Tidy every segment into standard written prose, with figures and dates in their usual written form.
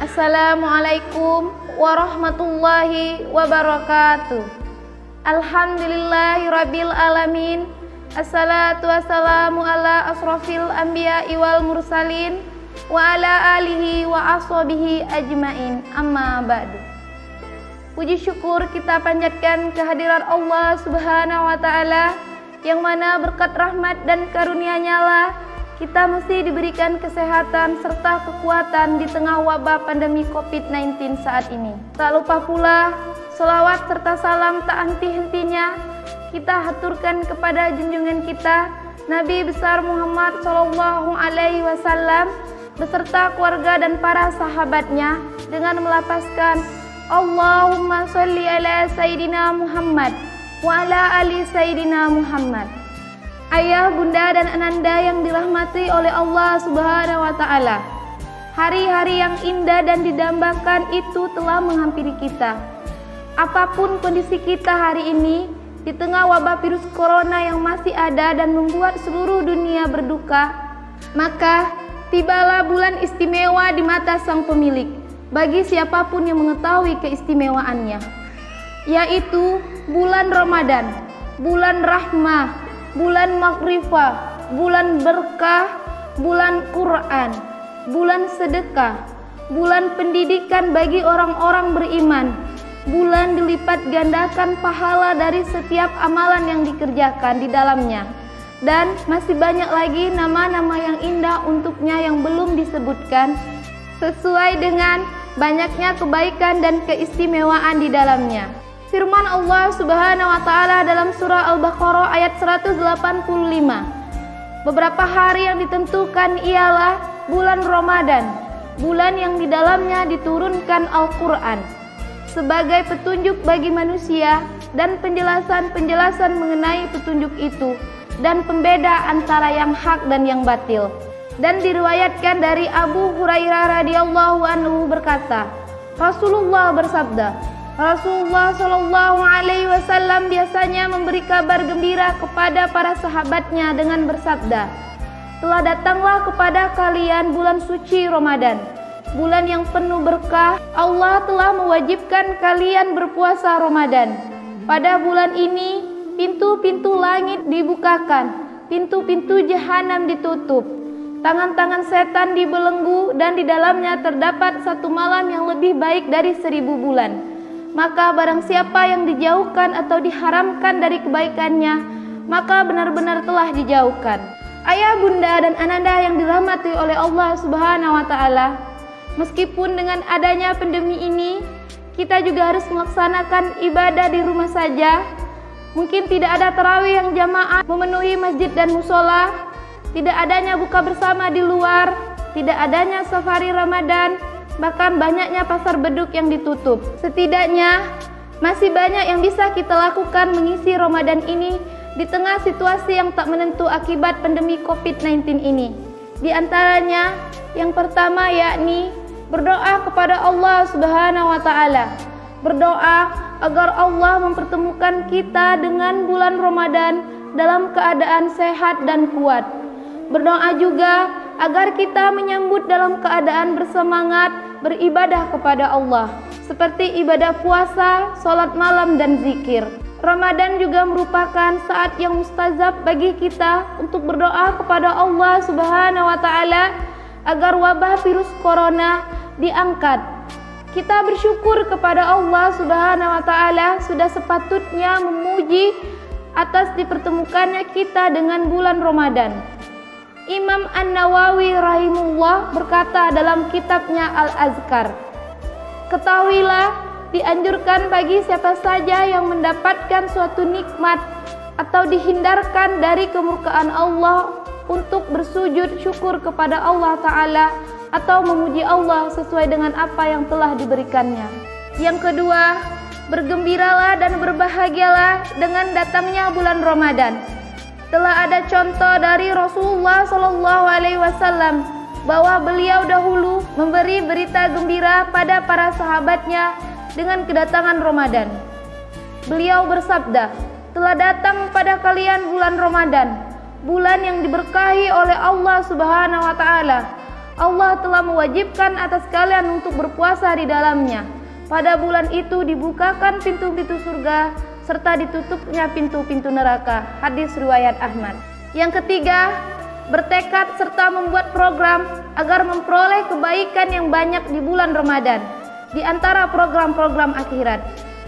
Assalamualaikum warahmatullahi wabarakatuh. Alhamdulillahirabbil alamin. Assalatu wassalamu ala asrofil anbiya'i wal mursalin wa ala alihi wa ashabihi ajmain. Amma ba'du. Puji syukur kita panjatkan kehadiran Allah Subhanahu wa taala, yang mana berkat rahmat dan karunia-Nya lah kita mesti diberikan kesehatan serta kekuatan di tengah wabah pandemi COVID-19 saat ini. Tak lupa pula selawat serta salam tak henti-hentinya kita haturkan kepada junjungan kita Nabi besar Muhammad sallallahu alaihi wasallam beserta keluarga dan para sahabatnya dengan melafazkan Allahumma sholli ala Sayyidina Muhammad wa ala ali Sayyidina Muhammad. Ayah, bunda, dan ananda yang dirahmati oleh Allah Subhanahu wa taala, hari-hari yang indah dan didambakan itu telah menghampiri kita. Apapun kondisi kita hari ini, di tengah wabah virus corona yang masih ada dan membuat seluruh dunia berduka, maka tibalah bulan istimewa di mata Sang Pemilik bagi siapapun yang mengetahui keistimewaannya, yaitu bulan Ramadan, bulan rahmah, bulan maghfirah, bulan berkah, bulan Quran, bulan sedekah, bulan pendidikan bagi orang-orang beriman, bulan dilipat gandakan pahala dari setiap amalan yang dikerjakan di dalamnya, dan masih banyak lagi nama-nama yang indah untuknya yang belum disebutkan, sesuai dengan banyaknya kebaikan dan keistimewaan di dalamnya. Firman Allah Subhanahu wa taala dalam surah Al-Baqarah ayat 185. Beberapa hari yang ditentukan ialah bulan Ramadan, bulan yang di dalamnya diturunkan Al-Qur'an sebagai petunjuk bagi manusia dan penjelasan-penjelasan mengenai petunjuk itu dan pembeda antara yang hak dan yang batil. Dan diriwayatkan dari Abu Hurairah radhiyallahu anhu berkata, Rasulullah bersabda, Rasulullah Shallallahu Alaihi Wasallam biasanya memberi kabar gembira kepada para sahabatnya dengan bersabda, telah datanglah kepada kalian bulan suci Ramadan, bulan yang penuh berkah. Allah telah mewajibkan kalian berpuasa Ramadan. Pada bulan ini pintu-pintu langit dibukakan, pintu-pintu jahanam ditutup, tangan-tangan setan dibelenggu, dan di dalamnya terdapat satu malam yang lebih baik dari 1000 bulan. Maka barang siapa yang dijauhkan atau diharamkan dari kebaikannya, maka benar-benar telah dijauhkan. Ayah, bunda, dan ananda yang dirahmati oleh Allah Subhanahu wa taala, meskipun dengan adanya pandemi ini, kita juga harus melaksanakan ibadah di rumah saja. Mungkin tidak ada tarawih yang jamaah memenuhi masjid dan musola, tidak adanya buka bersama di luar, tidak adanya safari Ramadan, bahkan banyaknya pasar beduk yang ditutup. Setidaknya masih banyak yang bisa kita lakukan mengisi Ramadan ini di tengah situasi yang tak menentu akibat pandemi COVID-19 ini. Di antaranya yang pertama yakni berdoa kepada Allah Subhanahu wa taala. Berdoa agar Allah mempertemukan kita dengan bulan Ramadan dalam keadaan sehat dan kuat. Berdoa juga agar kita menyambut dalam keadaan bersemangat beribadah kepada Allah, seperti ibadah puasa, sholat malam, dan zikir. Ramadan juga merupakan saat yang mustajab bagi kita untuk berdoa kepada Allah Subhanahu wa taala agar wabah virus corona diangkat. Kita bersyukur kepada Allah Subhanahu wa taala sudah sepatutnya memuji atas dipertemukannya kita dengan bulan Ramadan. Imam An-Nawawi rahimahullah berkata dalam kitabnya Al-Azkar, ketahuilah dianjurkan bagi siapa saja yang mendapatkan suatu nikmat atau dihindarkan dari kemurkaan Allah untuk bersujud syukur kepada Allah Ta'ala atau memuji Allah sesuai dengan apa yang telah diberikannya. Yang kedua, bergembiralah dan berbahagialah dengan datangnya bulan Ramadan. Telah ada contoh dari Rasulullah Shallallahu Alaihi Wasallam bahwa beliau dahulu memberi berita gembira pada para sahabatnya dengan kedatangan Ramadan. Beliau bersabda, telah datang pada kalian bulan Ramadan, bulan yang diberkahi oleh Allah Subhanahu wa taala. Allah telah mewajibkan atas kalian untuk berpuasa di dalamnya. Pada bulan itu dibukakan pintu-pintu surga serta ditutupnya pintu-pintu neraka. Hadis riwayat Ahmad. Yang ketiga, bertekad serta membuat program agar memperoleh kebaikan yang banyak di bulan Ramadan. Di antara program-program akhirat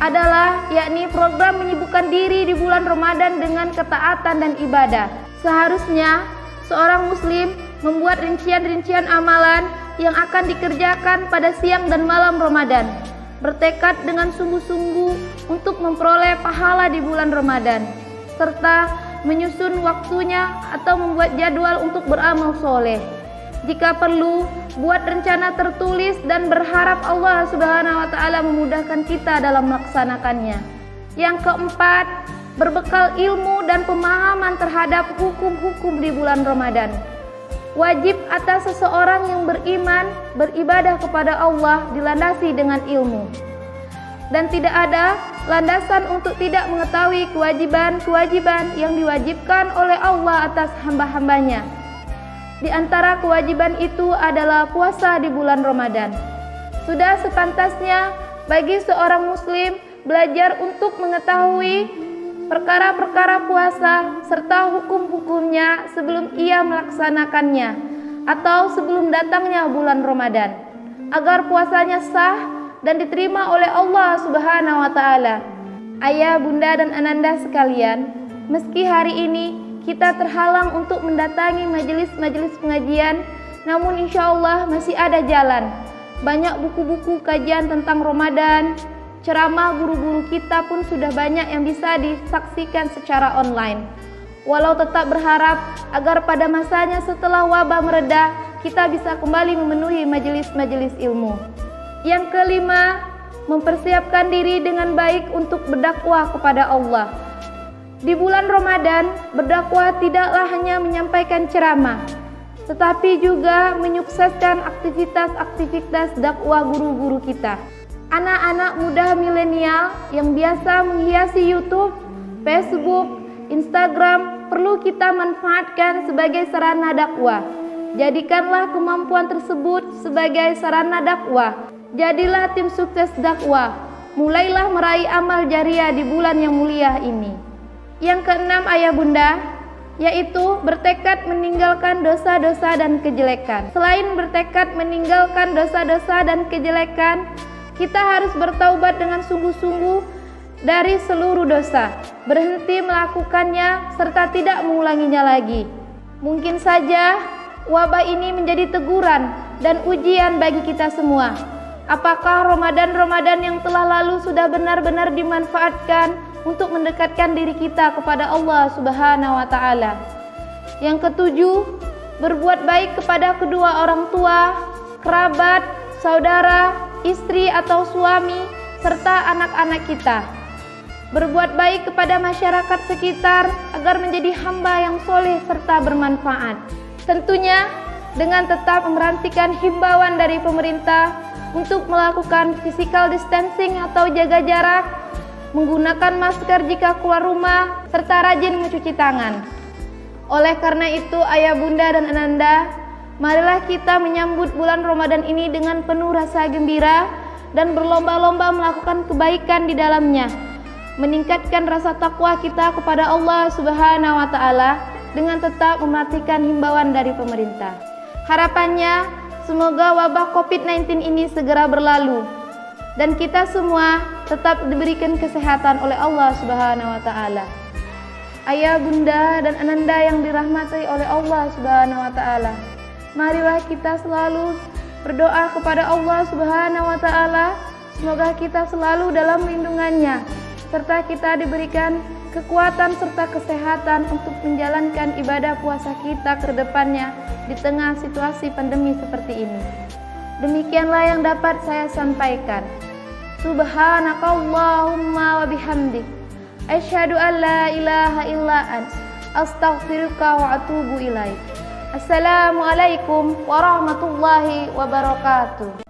adalah yakni program menyibukkan diri di bulan Ramadan dengan ketaatan dan ibadah. Seharusnya seorang muslim membuat rincian-rincian amalan yang akan dikerjakan pada siang dan malam Ramadan. Bertekad dengan sungguh-sungguh untuk memperoleh pahala di bulan Ramadan, serta menyusun waktunya atau membuat jadwal untuk beramal soleh. Jika perlu, buat rencana tertulis dan berharap Allah Subhanahu wa Ta'ala memudahkan kita dalam melaksanakannya. Yang keempat, berbekal ilmu dan pemahaman terhadap hukum-hukum di bulan Ramadan. Wajib atas seseorang yang beriman beribadah kepada Allah dilandasi dengan ilmu, dan tidak ada landasan untuk tidak mengetahui kewajiban-kewajiban yang diwajibkan oleh Allah atas hamba-hambanya. Di antara kewajiban itu adalah puasa di bulan Ramadan. Sudah sepantasnya bagi seorang muslim belajar untuk mengetahui perkara-perkara puasa serta hukum-hukumnya sebelum ia melaksanakannya atau sebelum datangnya bulan Ramadan, agar puasanya sah dan diterima oleh Allah Subhanahu wa Ta'ala. Ayah, bunda, dan ananda sekalian, meski hari ini kita terhalang untuk mendatangi majelis-majelis pengajian, namun insya Allah masih ada jalan. Banyak buku-buku kajian tentang Ramadan, ceramah guru-guru kita pun sudah banyak yang bisa disaksikan secara online. Walau tetap berharap agar pada masanya setelah wabah mereda, kita bisa kembali memenuhi majelis-majelis ilmu. Yang kelima, mempersiapkan diri dengan baik untuk berdakwah kepada Allah. Di bulan Ramadan, berdakwah tidaklah hanya menyampaikan ceramah, tetapi juga menyukseskan aktivitas-aktivitas dakwah guru-guru kita. Anak-anak muda milenial yang biasa menghiasi YouTube, Facebook, Instagram perlu kita manfaatkan sebagai sarana dakwah. Jadikanlah kemampuan tersebut sebagai sarana dakwah. Jadilah tim sukses dakwah. Mulailah meraih amal jariah di bulan yang mulia ini. Yang keenam, ayah bunda, yaitu bertekad meninggalkan dosa-dosa dan kejelekan. Selain bertekad meninggalkan dosa-dosa dan kejelekan, kita harus bertaubat dengan sungguh-sungguh dari seluruh dosa, berhenti melakukannya serta tidak mengulanginya lagi. Mungkin saja wabah ini menjadi teguran dan ujian bagi kita semua. Apakah Ramadan-Ramadan yang telah lalu sudah benar-benar dimanfaatkan untuk mendekatkan diri kita kepada Allah Subhanahu wa Ta'ala? Yang ketujuh, berbuat baik kepada kedua orang tua, kerabat, saudara, istri atau suami, serta anak-anak kita. Berbuat baik kepada masyarakat sekitar agar menjadi hamba yang soleh serta bermanfaat. Tentunya dengan tetap memperhatikan himbauan dari pemerintah untuk melakukan physical distancing atau jaga jarak, menggunakan masker jika keluar rumah, serta rajin mencuci tangan. Oleh karena itu, ayah bunda dan ananda, marilah kita menyambut bulan Ramadan ini dengan penuh rasa gembira dan berlomba-lomba melakukan kebaikan di dalamnya, meningkatkan rasa takwa kita kepada Allah Subhanahu wa Ta'ala dengan tetap memperhatikan himbauan dari pemerintah. Harapannya, semoga wabah COVID-19 ini segera berlalu dan kita semua tetap diberikan kesehatan oleh Allah Subhanahu wa Ta'ala. Ayah, bunda, dan ananda yang dirahmati oleh Allah Subhanahu wa Ta'ala, marilah kita selalu berdoa kepada Allah Subhanahu wa Ta'ala, semoga kita selalu dalam lindungannya, serta kita diberikan kekuatan serta kesehatan untuk menjalankan ibadah puasa kita ke depannya di tengah situasi pandemi seperti ini. Demikianlah yang dapat saya sampaikan. Subhanakallahumma wa bihamdik, asyhadu an la ilaha illa ant, astaghfiruka wa atubu ilaik. Assalamualaikum warahmatullahi wabarakatuh.